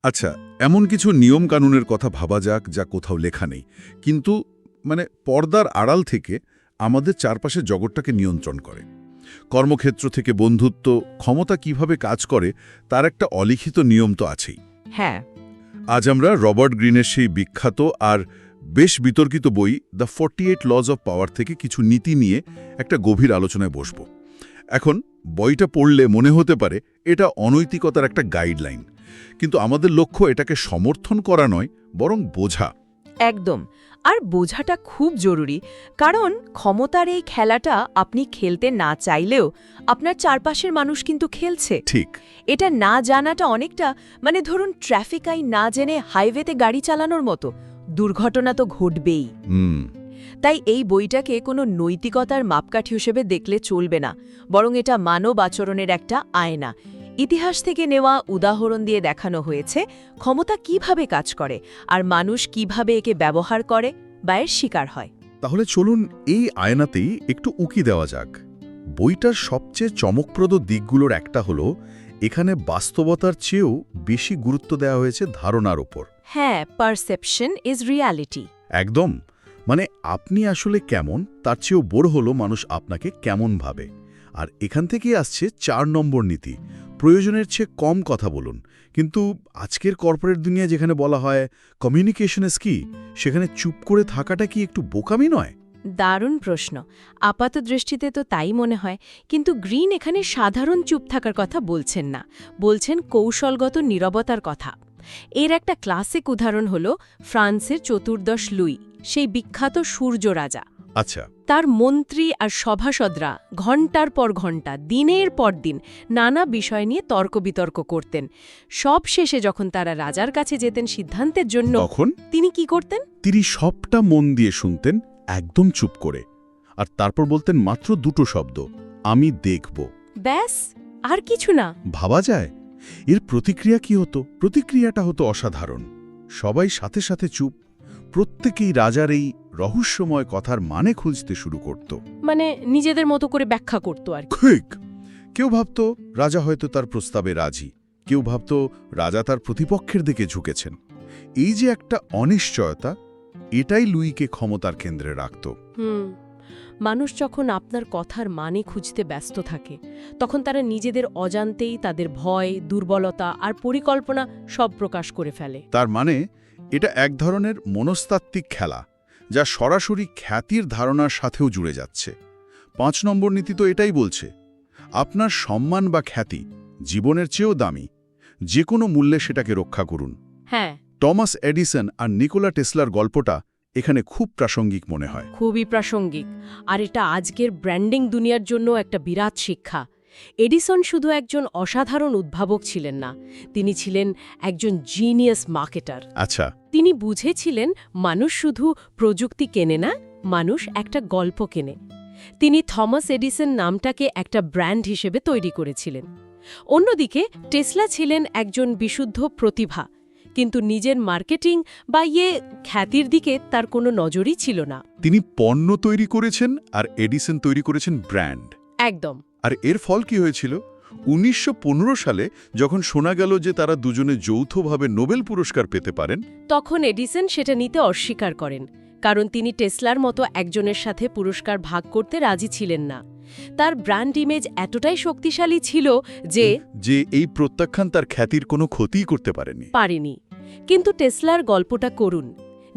আচ্ছা, এমন কিছু নিয়ম কানুনের কথা ভাবা যাক যা কোথাও লেখা নেই, কিন্তু পর্দার আড়াল থেকে আমাদের চারপাশের জগৎটাকে নিয়ন্ত্রণ করে। কর্মক্ষেত্র থেকে বন্ধুত্ব, ক্ষমতা কিভাবে কাজ করে তার একটা অলিখিত নিয়ম তো আছেই। হ্যাঁ। আজ আমরা রবার্ট গ্রিনের সেই বিখ্যাত আর বেশ বিতর্কিত বই দ্য 48 লজ অফ পাওয়ার থেকে কিছু নীতি নিয়ে একটা গভীর আলোচনায় বসব। এখন বইটা পড়লে মনে হতে পারে এটা অনৈতিকতার একটা গাইডলাইন, কিন্তু আমাদের লক্ষ্য এটাকে সমর্থন করা নয়, বরং বোঝা। একদম। আর বোঝাটা খুব জরুরি, কারণ ক্ষমতার এই খেলাটা আপনি খেলতে না চাইলেও আপনার চারপাশের মানুষ কিন্তু খেলছে। ঠিক। এটা না জানাটা অনেকটা ধরুন ট্রাফিক আইন না জেনে হাইওয়েতে গাড়ি চালানোর মতো। দুর্ঘটনা তো ঘটবেই। তাই এই বইটাকে কোনো নৈতিকতার মাপকাঠি হিসেবে দেখলে চলবে না, বরং এটা মানব আচরণের একটা আয়না। ইতিহাস থেকে নেওয়া উদাহরণ দিয়ে দেখানো হয়েছে ক্ষমতা কিভাবে কাজ করে আর মানুষ কিভাবে একে ব্যবহার করে বা এর শিকার হয়। তাহলে চলুন এই আয়নাতেই একটু উকি দেওয়া যাক। বইটার সবচেয়ে চমকপ্রদ দিকগুলোর একটা হলো এখানে বাস্তবতার চেয়েও বেশি গুরুত্ব দেওয়া হয়েছে ধারণার ওপর। হ্যাঁ, পারসেপশন ইজ রিয়ালিটি। একদম। আপনি আসলে কেমন তার চেয়েও বড় হলো মানুষ আপনাকে কেমন ভাবে। আর এখান থেকেই আসছে 4 নম্বর নীতি, প্রয়োজনের চেয়ে কম কথা বলুন। কিন্তু আজকের কর্পোরেট দুনিয়া যেখানে বলা হয় কমিউনিকেশন ইজ কি, সেখানে চুপ করে থাকাটা কি একটু বোকামি নয়? দারুণ প্রশ্ন। আপাত দৃষ্টিতে তো তাই মনে হয়, কিন্তু গ্রিন এখানে সাধারণ চুপ থাকার কথা বলছেন না, বলছেন কৌশলগত নীরবতার কথা। এর একটা ক্লাসিক উদাহরণ হল ফ্রান্সের চতুর্দশ লুই, সেই বিখ্যাত সূর্য রাজা। আচ্ছা। তার মন্ত্রী আর সভাসদরা ঘণ্টার পর ঘণ্টা, দিনের পর দিন নানা বিষয় নিয়ে তর্ক বিতর্ক করতেন। সব শেষে যখন তারা রাজার কাছে যেতেন সিদ্ধান্তের জন্য, তখন তিনি কি করতেন? তিনি সবটা মন দিয়ে শুনতেন, একদম চুপ করে। আর তারপর বলতেন মাত্র দুটো শব্দ, আমি দেখব। ব্যাস, আর কিছু না। ভাবা যায় এর প্রতিক্রিয়া কি হতো? প্রতিক্রিয়াটা হতো অসাধারণ। সবাই সাথে সাথে চুপ। প্রত্যেকেই রাজার এই রহস্যময় কথার মানে খুঁজতে শুরু করত। নিজেদের মতো করে ব্যাখ্যা করত আর কি। ঠিক। কেউ ভাবত রাজা হয়তো তার প্রস্তাবে রাজি, কেউ ভাবত রাজা তার প্রতিপক্ষের দিকে ঝুঁকেছেন। এই যে একটা অনিশ্চয়তা, এটাই লুইকে ক্ষমতার কেন্দ্রে রাখত। মানুষ যখন আপনার কথার মানে খুঁজতে ব্যস্ত থাকে, তখন তারা নিজেদের অজান্তেই তাদের ভয়, দুর্বলতা আর পরিকল্পনা সব প্রকাশ করে ফেলে। তার মানে এটা এক ধরনের মনস্তাত্ত্বিক খেলা, যা সরাসরি খ্যাতির ধারণার সাথেও জুড়ে যাচ্ছে। 5 নম্বর নীতি তো এটাই বলছে, আপনার সম্মান বা খ্যাতি জীবনের চেয়েও দামি, যে কোনো মূল্যে সেটাকে রক্ষা করুন। হ্যাঁ, টমাস এডিসন আর নিকোলা টেসলার গল্পটা এখানে খুব প্রাসঙ্গিক মনে হয়। খুবই প্রাসঙ্গিক। আর এটা আজকের ব্র্যান্ডিং দুনিয়ার জন্য একটা বিরাট শিক্ষা। এডিসন শুধু একজন অসাধারণ উদ্ভাবক ছিলেন না, তিনি ছিলেন একজন জিনিয়াস মার্কেটার। আচ্ছা। তিনি বুঝেছিলেন মানুষ শুধু প্রযুক্তি কেনে না, মানুষ একটা গল্প কেনে। তিনি থমাস এডিসন নামটাকে একটা ব্র্যান্ড হিসেবে তৈরি করেছিলেন। অন্যদিকে টেসলা ছিলেন একজন বিশুদ্ধ প্রতিভা, কিন্তু নিজের মার্কেটিং বা খ্যাতির দিকে তার কোনো নজরই ছিল না। তিনি পণ্য তৈরি করেছেন আর এডিসন তৈরি করেছেন ব্র্যান্ড। একদম। আর এর ফল কি হয়েছিল? 1915 সালে যখন শোনা গেল যে তারা দুজনে যৌথভাবে নোবেল পুরস্কার পেতে পারেন, তখন এডিসন সেটা নিতে অস্বীকার করেন, কারণ তিনি টেসলার মতো একজনের সাথে পুরস্কার ভাগ করতে রাজি ছিলেন না। তার ব্র্যান্ড ইমেজ এতটাই শক্তিশালী ছিল যে এই প্রত্যাখ্যান তার খ্যাতির কোনো ক্ষতিই করতে পারেনি। কিন্তু টেসলার গল্পটা করুন।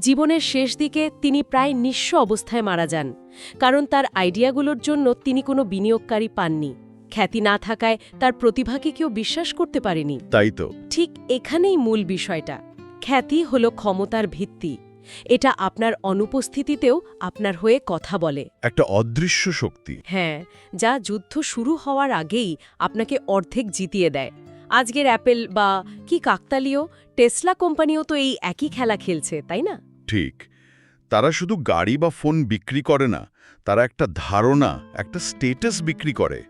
জীবনের শেষ দিকে তিনি প্রায় নিঃস্ব অবস্থায় মারা যান, কারণ তার আইডিয়াগুলোর জন্য তিনি কোনো বিনিয়োগকারী পাননি। খ্যাতি না থাকায় তার প্রতিভাকে কেউ বিশ্বাস করতে পারেনি। তাই তো। ঠিক এখানেই মূল বিষয়টা। খ্যাতি হল ক্ষমতার ভিত্তি। এটা আপনার অনুপস্থিতিতেও আপনার হয়ে কথা বলে। একটা অদৃশ্য শক্তি। হ্যাঁ, যা যুদ্ধ শুরু হওয়ার আগেই আপনাকে অর্ধেক জিতিয়ে দেয়। আজকের অ্যাপেল বা কি কাকতালীয়, টেসলা কোম্পানিও তো এই একই খেলা খেলছে, তাই না? ঠিক। তারা শুধু গাড়ি বা ফোন বিক্রি করে না, তারা একটা ধারণা, একটা স্টেটাস বিক্রি করে।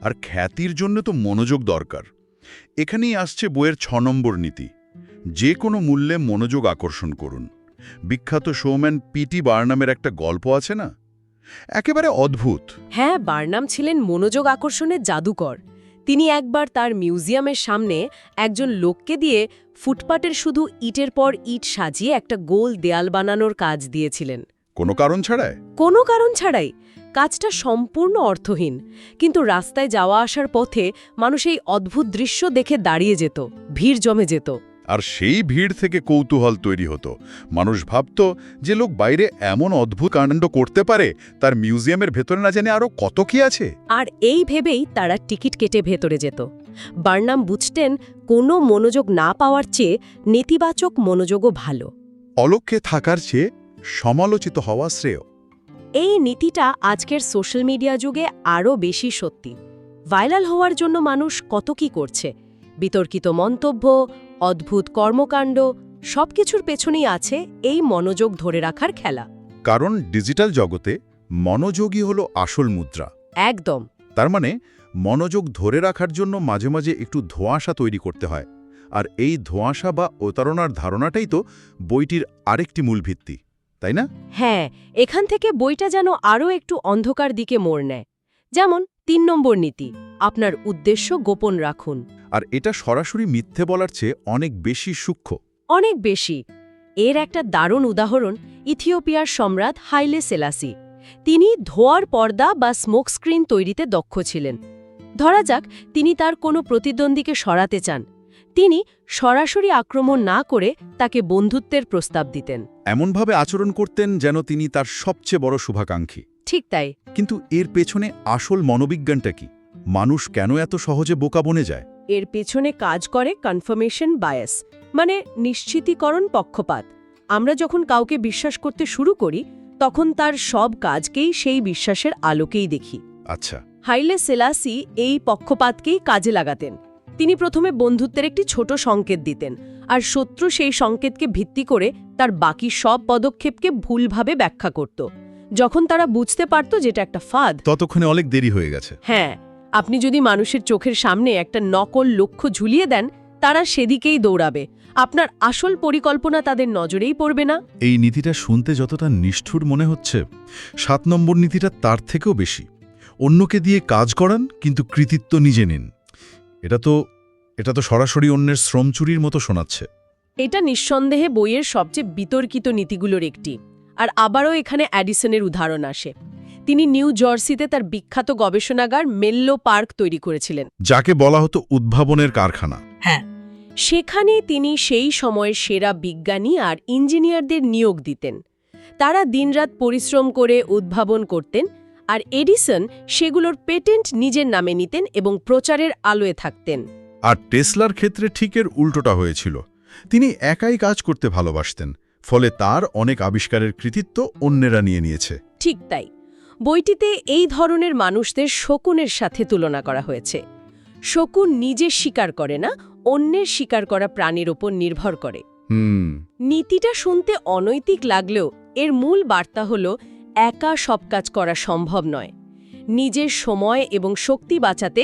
আর খ্যাতির জন্য তো মনোযোগ দরকার। এখানেই আসছে বইয়ের 6 নম্বর নীতি, যে কোনো মূল্যে মনোযোগ আকর্ষণ করুন। বিখ্যাত শোম্যান পিটি বার্নামের একটা গল্প আছে না, একেবারে অদ্ভুত। হ্যাঁ, বার্নাম ছিলেন মনোযোগ আকর্ষণের জাদুকর। তিনি একবার তার মিউজিয়ামের সামনে একজন লোককে দিয়ে ফুটপাতের শুধু ইটের পর ইট সাজিয়ে একটা গোল দেয়াল বানানোর কাজ দিয়েছিলেন। কোনো কারণ ছাড়াই? কোনো কারণ ছাড়াই। কাজটা সম্পূর্ণ অর্থহীন, কিন্তু রাস্তায় যাওয়া আসার পথে মানুষ এই অদ্ভুত দৃশ্য দেখে দাঁড়িয়ে যেত, ভিড় জমে যেত। আর সেই ভিড় থেকে কৌতূহল তৈরি হতো। মানুষ ভাবত যে লোক বাইরে এমন অদ্ভুত কাণ্ড করতে পারে, তার মিউজিয়ামের ভেতরে না জানে আরও কত কি আছে। আর এই ভেবেই তারা টিকিট কেটে ভেতরে যেত। বার্নাম বুঝতেন কোনো মনোযোগ না পাওয়ার চেয়ে নেতিবাচক মনোযোগও ভালো। অলক্ষ্যে থাকার চেয়ে সমালোচিত হওয়া শ্রেয়। এই নীতিটা আজকের সোশ্যাল মিডিয়া যুগে আরও বেশি সত্যি। ভাইরাল হওয়ার জন্য মানুষ কত কি করছে, বিতর্কিত মন্তব্য, অদ্ভুত কর্মকাণ্ড, সবকিছুর পেছনেই আছে এই মনোযোগ ধরে রাখার খেলা। কারণ ডিজিটাল জগতে মনোযোগই হলো আসল মুদ্রা। একদম। তার মানে মনোযোগ ধরে রাখার জন্য মাঝে মাঝে একটু ধোঁয়াশা তৈরি করতে হয়। আর এই ধোঁয়াশা বা প্রতারণার ধারণাটাই তো বইটির আরেকটি মূল ভিত্তি, তাই না? হ্যাঁ, এখান থেকে বইটা যেন আরও একটু অন্ধকার দিকে মোড় নেয়। যেমন ৩ নম্বর নীতি, আপনার উদ্দেশ্য গোপন রাখুন। আর এটা সরাসরি মিথ্যে বলার চেয়ে অনেক বেশি সূক্ষ্ম। অনেক বেশি। এর একটা দারুণ উদাহরণ ইথিওপিয়ার সম্রাট হাইলে সেলাসি। তিনি ধোঁয়ার পর্দা বা স্মোক স্ক্রিন তৈরিতে দক্ষ ছিলেন। ধরা যাক তিনি তার কোনো প্রতিদ্বন্দ্বীকে সরাতে চান। তিনি সরাসরি আক্রমণ না করে তাকে বন্ধুত্বের প্রস্তাব দিতেন। এমনভাবে আচরণ করতেন যেন তিনি তার সবচেয়ে বড় শুভাকাঙ্ক্ষী। ঠিক তাই। কিন্তু এর পেছনে আসল মনোবিজ্ঞানটা কি? মানুষ কেন এত সহজে বোকা বনে যায়? এর পেছনে কাজ করে কনফার্মেশন বায়াস, মানে নিশ্চিতীকরণ পক্ষপাত। আমরা যখন কাউকে বিশ্বাস করতে শুরু করি, তখন তার সব কাজকেই সেই বিশ্বাসের আলোকেই দেখি। আচ্ছা। হাইলে সেলাসি এই পক্ষপাতকেই কাজে লাগাতেন। তিনি প্রথমে বন্ধুত্বের একটি ছোট সংকেত দিতেন, আর শত্রু সেই সংকেতকে ভিত্তি করে তার বাকি সব পদক্ষেপকে ভুলভাবে ব্যাখ্যা করত। যখন তারা বুঝতে পারত যেটা একটা ফাঁদ, ততক্ষণে অনেক দেরি হয়ে গেছে। হ্যাঁ, আপনি যদি মানুষের চোখের সামনে একটা নকল লক্ষ্য ঝুলিয়ে দেন, তারা সেদিকেই দৌড়াবে। আপনার আসল পরিকল্পনা তাদের নজরেই পড়বে না। এই নীতিটা শুনতে যতটা নিষ্ঠুর মনে হচ্ছে, ৭ নম্বর নীতিটা তার থেকেও বেশি। অন্যকে দিয়ে কাজ করান, কিন্তু কৃতিত্ব নিজে নিন। এটা তো সরাসরি অন্যের শ্রম চুরির মতো শোনাচ্ছে। এটা নিঃসন্দেহে বইয়ের সবচেয়ে বিতর্কিত নীতিগুলোর একটি। আর আবারও এখানে অ্যাডিসনের উদাহরণ আসে। তিনি নিউ জার্সিতে তার বিখ্যাত গবেষণাগার মেনলো পার্ক তৈরি করেছিলেন, যাকে বলা হতো উদ্ভাবনের কারখানা। হ্যাঁ, সেখানে তিনি সেই সময়ের সেরা বিজ্ঞানী আর ইঞ্জিনিয়ারদের নিয়োগ দিতেন। তারা দিনরাত পরিশ্রম করে উদ্ভাবন করতেন, আর এডিসন সেগুলোর পেটেন্ট নিজের নামে নিতেন এবং প্রচারের আলোয় থাকতেন। আর টেসলার ক্ষেত্রে ঠিক এর উল্টোটা হয়েছিল। তিনি একাই কাজ করতে ভালোবাসতেন, ফলে তার অনেক আবিষ্কারের কৃতিত্ব অন্যেরা নিয়ে নিয়েছে। ঠিক তাই। বইটিতে এই ধরনের মানুষদের শকুনের সাথে তুলনা করা হয়েছে। শকুন নিজে শিকার করে না, অন্যের শিকার করা প্রাণীর ওপর নির্ভর করে। নীতিটা শুনতে অনৈতিক লাগলেও এর মূল বার্তা হল একা সব কাজ করা সম্ভব নয়। নিজের সময় এবং শক্তি বাঁচাতে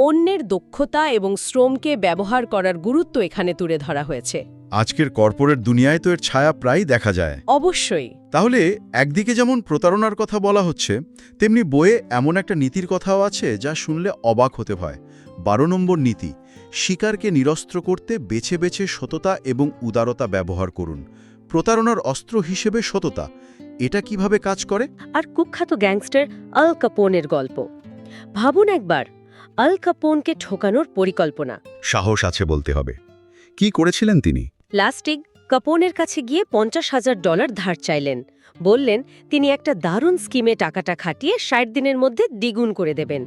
অন্যের দক্ষতা এবং শ্রমকে ব্যবহার করার গুরুত্ব এখানে তুলে ধরা হয়েছে। আজকের কর্পোরেট দুনিয়ায় তো এর ছায়া প্রায় দেখা যায়। অবশ্যই। তাহলে একদিকে যেমন প্রতারণার কথা বলা হচ্ছে, তেমনি বইয়ে এমন একটা নীতির কথাও আছে যা শুনলে অবাক হতে হয়। ১২ নম্বর নীতি, শিকারকে নিরস্ত্র করতে বেছে বেছে সততা এবং উদারতা ব্যবহার করুন। প্রতারণার অস্ত্র হিসেবে সততা, এটা কিভাবে কাজ করে? আর কুখ্যাত গ্যাংস্টার আল কাপোনের গল্প ভাবুন একবার। আল কাপোনকে ঠকানোর পরিকল্পনা। সাহস আছে বলতে হবে। কি করেছিলেন তিনি? লাস্টিক কাপোনের কাছে গিয়ে $৫০,০০০ ধার চাইলেন। বললেন তিনি একটা দারুণ স্কিমে টাকাটা খাটিয়ে ৬০ দিনের মধ্যে দ্বিগুণ করে দেবেন।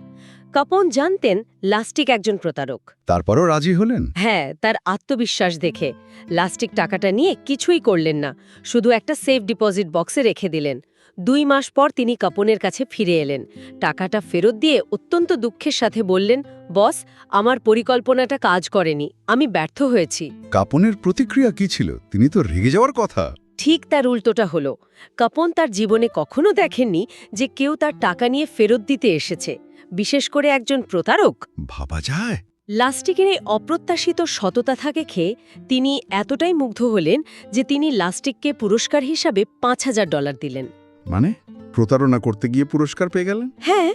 কাপোন জানতেন লাস্টিক একজন প্রতারক। তারপরও রাজি হলেন? হ্যাঁ, তার আত্মবিশ্বাস দেখে। লাস্টিক টাকাটা নিয়ে কিছুই করলেন না, শুধু একটা সেফ ডিপোজিট বক্সে রেখে দিলেন। ২ মাস পর তিনি কাপনের কাছে ফিরে এলেন। টাকাটা ফেরত দিয়ে অত্যন্ত দুঃখের সাথে বললেন, বস, আমার পরিকল্পনাটা কাজ করেনি, আমি ব্যর্থ হয়েছি। কাপনের প্রতিক্রিয়া কি ছিল? তিনি তো রেগে যাওয়ার কথা। ঠিক তার উল্টোটা হলো। কাপন তার জীবনে কখনো দেখেননি যে কেউ তার টাকা নিয়ে ফেরত দিতে এসেছে, বিশেষ করে একজন প্রতারক। ভাবা যায়। লাস্টিকের এই অপ্রত্যাশিত সততা থাকে খেয়ে তিনি এতটাই মুগ্ধ হলেন যে তিনি লাস্টিককে পুরস্কার হিসাবে $৫,০০০ দিলেন। মানে প্রতারণা করতে গিয়ে পুরস্কার পেয়ে গেলেন? হ্যাঁ,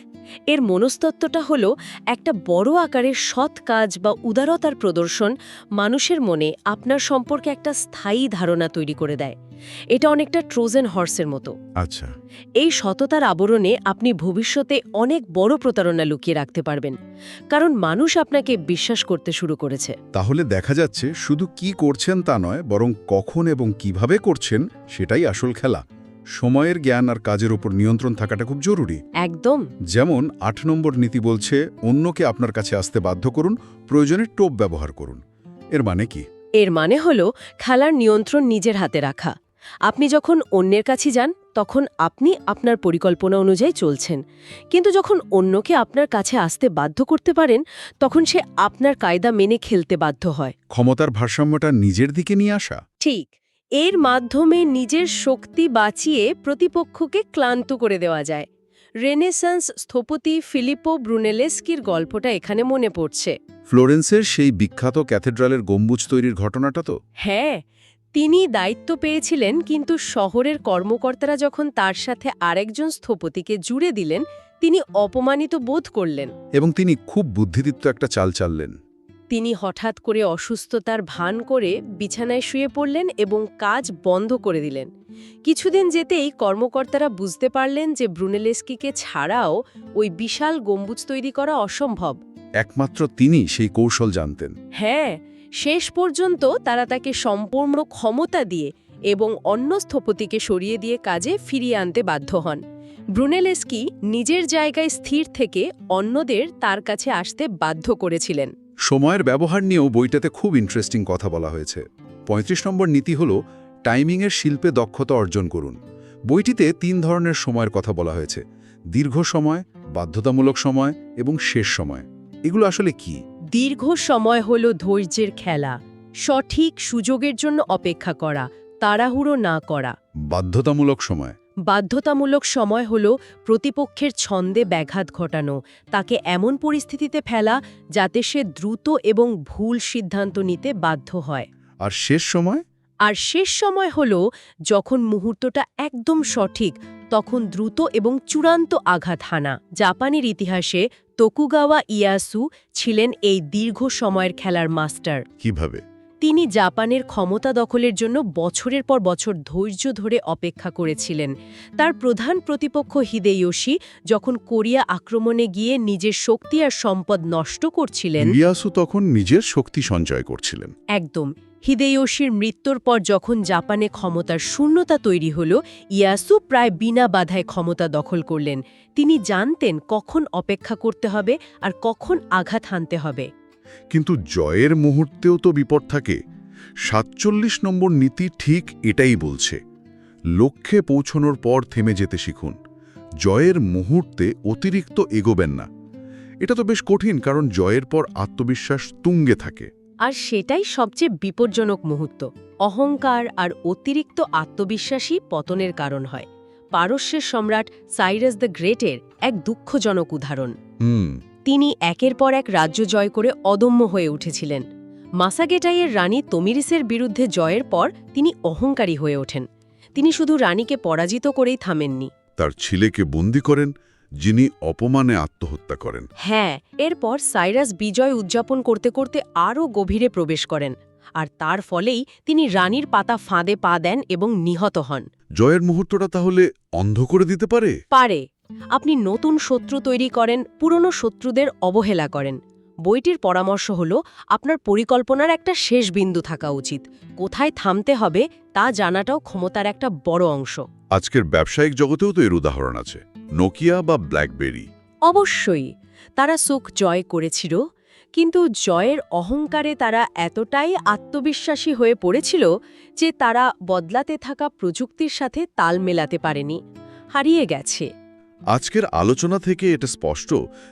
এর মনস্তত্ত্বটা হলো একটা বড় আকারের সৎ কাজ বা উদারতার প্রদর্শন মানুষের মনে আপনার সম্পর্কে একটা স্থায়ী ধারণা তৈরি করে দেয়। এটা অনেকটা ট্রোজান হর্সের মতো। আচ্ছা। এই সততার আবরণে আপনি ভবিষ্যতে অনেক বড় প্রতারণা লুকিয়ে রাখতে পারবেন, কারণ মানুষ আপনাকে বিশ্বাস করতে শুরু করেছে। তাহলে দেখা যাচ্ছে শুধু কি করছেন তা নয়, বরং কখন এবং কিভাবে করছেন সেটাই আসল খেলা। সময়ের জ্ঞান আর কাজের উপর নিয়ন্ত্রণ থাকাটা খুব জরুরি। একদম। যেমন ৮ নম্বর নীতি বলছে, অন্যকে আপনার কাছে আসতে বাধ্য করুন, প্রয়োজনে টোপ ব্যবহার করুন। এর মানে কি? এর মানে হলো খেলার নিয়ন্ত্রণ নিজের হাতে রাখা। আপনি যখন অন্যের কাছে যান তখন আপনি আপনার পরিকল্পনা অনুযায়ী চলছেন, কিন্তু যখন অন্যকে আপনার কাছে আসতে বাধ্য করতে পারেন তখন সে আপনার কায়দা মেনে খেলতে বাধ্য হয়। ক্ষমতার ভারসাম্যটা নিজের দিকে নিয়ে আসা। ঠিক। এর মাধ্যমে নিজের শক্তি বাঁচিয়ে প্রতিপক্ষকে ক্লান্ত করে দেওয়া যায়। রেনেসান্স স্থপতি ফিলিপো ব্রুনেলেস্কির গল্পটা এখানে মনে পড়ছে। ফ্লোরেন্সের সেই বিখ্যাত ক্যাথেড্রালের গম্বুজ তৈরির ঘটনাটা তো। হ্যাঁ, তিনি দায়িত্ব পেয়েছিলেন, কিন্তু শহরের কর্মকর্তারা যখন তার সাথে আরেকজন স্থপতিকে জুড়ে দিলেন তিনি অপমানিত বোধ করলেন। এবং তিনি খুব বুদ্ধিদীপ্ত একটা চাল চাললেন। তিনি হঠাৎ করে অসুস্থতার ভান করে বিছানায় শুয়ে পড়লেন এবং কাজ বন্ধ করে দিলেন। কিছুদিন যেতেই কর্মকর্তারা বুঝতে পারলেন যে ব্রুনেলেস্কিকে ছাড়াও ওই বিশাল গম্বুজ তৈরি করা অসম্ভব। একমাত্র তিনি সেই কৌশল জানতেন। হ্যাঁ, শেষ পর্যন্ত তারা তাকে সম্পূর্ণ ক্ষমতা দিয়ে এবং অন্য স্থপতিকে সরিয়ে দিয়ে কাজে ফিরিয়ে আনতে বাধ্য হন। ব্রুনেলেস্কি নিজের জায়গায় স্থির থেকে অন্যদের তার কাছে আসতে বাধ্য করেছিলেন। সময়ের ব্যবহার নিয়েও বইটাতে খুব ইন্টারেস্টিং কথা বলা হয়েছে। ৩৫ নম্বর নীতি হল টাইমিংয়ের শিল্পে দক্ষতা অর্জন করুন। বইটিতে ৩ ধরনের সময়ের কথা বলা হয়েছে: দীর্ঘ সময়, বাধ্যতামূলক সময় এবং শেষ সময়। এগুলো আসলে কি? দীর্ঘ সময় হল ধৈর্যের খেলা, সঠিক সুযোগের জন্য অপেক্ষা করা, তাড়াহুড়ো না করা। বাধ্যতামূলক সময়? বাধ্যতামূলক সময় হল প্রতিপক্ষের ছন্দে ব্যাঘাত ঘটানো, তাকে এমন পরিস্থিতিতে ফেলা যাতে সে দ্রুত এবং ভুল সিদ্ধান্ত নিতে বাধ্য হয়। আর শেষ সময়? আর শেষ সময় হল যখন মুহূর্তটা একদম সঠিক, তখন দ্রুত এবং চূড়ান্ত আঘাত হানা। জাপানের ইতিহাসে তোকুগাওয়া ইয়েয়াসু ছিলেন এই দীর্ঘ সময়ের খেলার মাস্টার। কিভাবে? তিনি জাপানের ক্ষমতা দখলের জন্য বছরের পর বছর ধৈর্য ধরে অপেক্ষা করেছিলেন। তার প্রধান প্রতিপক্ষ হিদেয়োশি যখন কোরিয়া আক্রমণে গিয়ে নিজের শক্তি আর সম্পদ নষ্ট করছিলেন, ইয়েয়াসু তখন নিজের শক্তি সঞ্চয় করছিলেন। একদম। হিদেয়োশির মৃত্যুর পর যখন জাপানে ক্ষমতার শূন্যতা তৈরি হল, ইয়েয়াসু প্রায় বিনা বাধায় ক্ষমতা দখল করলেন। তিনি জানতেন কখন অপেক্ষা করতে হবে আর কখন আঘাত হানতে হবে। কিন্তু জয়ের মুহূর্তেও তো বিপদ থাকে। ৪৭ নম্বর নীতি ঠিক এটাই বলছে। লক্ষ্যে পৌঁছনোর পর থেমে যেতে শিখুন। জয়ের মুহূর্তে অতিরিক্ত এগোবেন না। এটা তো বেশ কঠিন, কারণ জয়ের পর আত্মবিশ্বাস তুঙ্গে থাকে। আর সেটাই সবচেয়ে বিপজ্জনক মুহূর্ত। অহংকার আর অতিরিক্ত আত্মবিশ্বাসী পতনের কারণ হয়। পারস্যের সম্রাট সাইরাস দ্য গ্রেটের এক দুঃখজনক উদাহরণ। তিনি একের পর এক রাজ্য জয় করে অদম্য হয়ে উঠেছিলেন। মাসাগেটাইয়ের রানী তমিরিসের বিরুদ্ধে জয়ের পর তিনি অহংকারী হয়ে ওঠেন। তিনি শুধু রানীকে পরাজিত করেই থামেননি, তার ছেলেকে বন্দী করেন, যিনি অপমানে আত্মহত্যা করেন। হ্যাঁ, এরপর সাইরাস বিজয় উদযাপন করতে করতে আরও গভীরে প্রবেশ করেন, আর তার ফলেই তিনি রানীর পাতা ফাঁদে পা দেন এবং নিহত হন। জয়ের মুহূর্তটা তাহলে অন্ধ করে দিতে পারে? পারে। আপনি নতুন শত্রু তৈরি করেন, পুরনো শত্রুদের অবহেলা করেন। বইটির পরামর্শ হল আপনার পরিকল্পনার একটা শেষ বিন্দু থাকা উচিত। কোথায় থামতে হবে তা জানাটাও ক্ষমতার একটা বড় অংশ। আজকের ব্যবসায়িক জগতেও তো এর উদাহরণ আছে। নোকিয়া বা ব্ল্যাকবেরি। অবশ্যই তারা সুখ জয় করেছিল, কিন্তু জয়ের অহংকারে তারা এতটাই আত্মবিশ্বাসী হয়ে পড়েছিল যে তারা বদলাতে থাকা প্রযুক্তির সাথে তাল মেলাতে পারেনি, হারিয়ে গেছে। আজকের আলোচনা থেকে এটা স্পষ্ট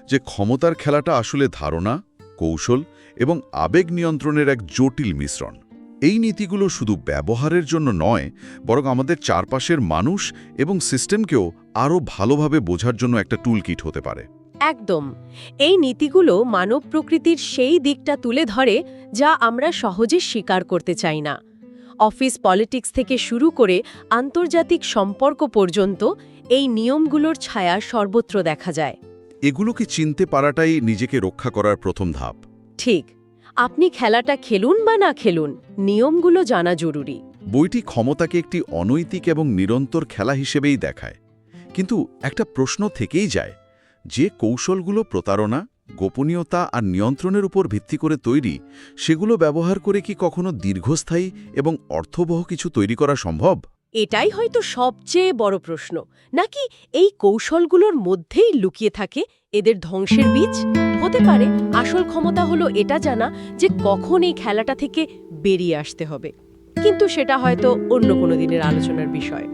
যে ক্ষমতার খেলাটা আসলে ধারণা, কৌশল এবং আবেগ নিয়ন্ত্রণের এক জটিল মিশ্রণ। এই নীতিগুলো শুধু ব্যবহারের জন্য নয়, বরং আমাদের চারপাশের মানুষ এবং সিস্টেমকেও আরও ভালোভাবে বোঝার জন্য একটা টুলকিট হতে পারে। একদম। এই নীতিগুলো মানব প্রকৃতির সেই দিকটা তুলে ধরে যা আমরা সহজে স্বীকার করতে চাই না। অফিস পলিটিক্স থেকে শুরু করে আন্তর্জাতিক সম্পর্ক পর্যন্ত এই নিয়মগুলোর ছায়া সর্বত্র দেখা যায়। এগুলোকে চিনতে পারাটাই নিজেকে রক্ষা করার প্রথম ধাপ। ঠিক, আপনি খেলাটা খেলুন বা না খেলুন, নিয়মগুলো জানা জরুরি। বইটি ক্ষমতাকে একটি অনৈতিক এবং নিরন্তর খেলা হিসেবেই দেখায়। কিন্তু একটা প্রশ্ন থেকেই যায়, যে কৌশলগুলো প্রতারণা, গোপনীয়তা আর নিয়ন্ত্রণের উপর ভিত্তি করে তৈরি, সেগুলো ব্যবহার করে কি কখনো দীর্ঘস্থায়ী এবং অর্থবহ কিছু তৈরি করা সম্ভব? এটাই হয়তো সবচেয়ে বড় প্রশ্ন, নাকি এই কৌশলগুলোর মধ্যেই লুকিয়ে থাকে এদের ধ্বংসের বীজ? হতে পারে আসল ক্ষমতা হলো এটা জানা যে কখন এই খেলাটা থেকে বেরিয়ে আসতে হবে, কিন্তু সেটা হয়তো অন্য কোনো দিনের আলোচনার বিষয়।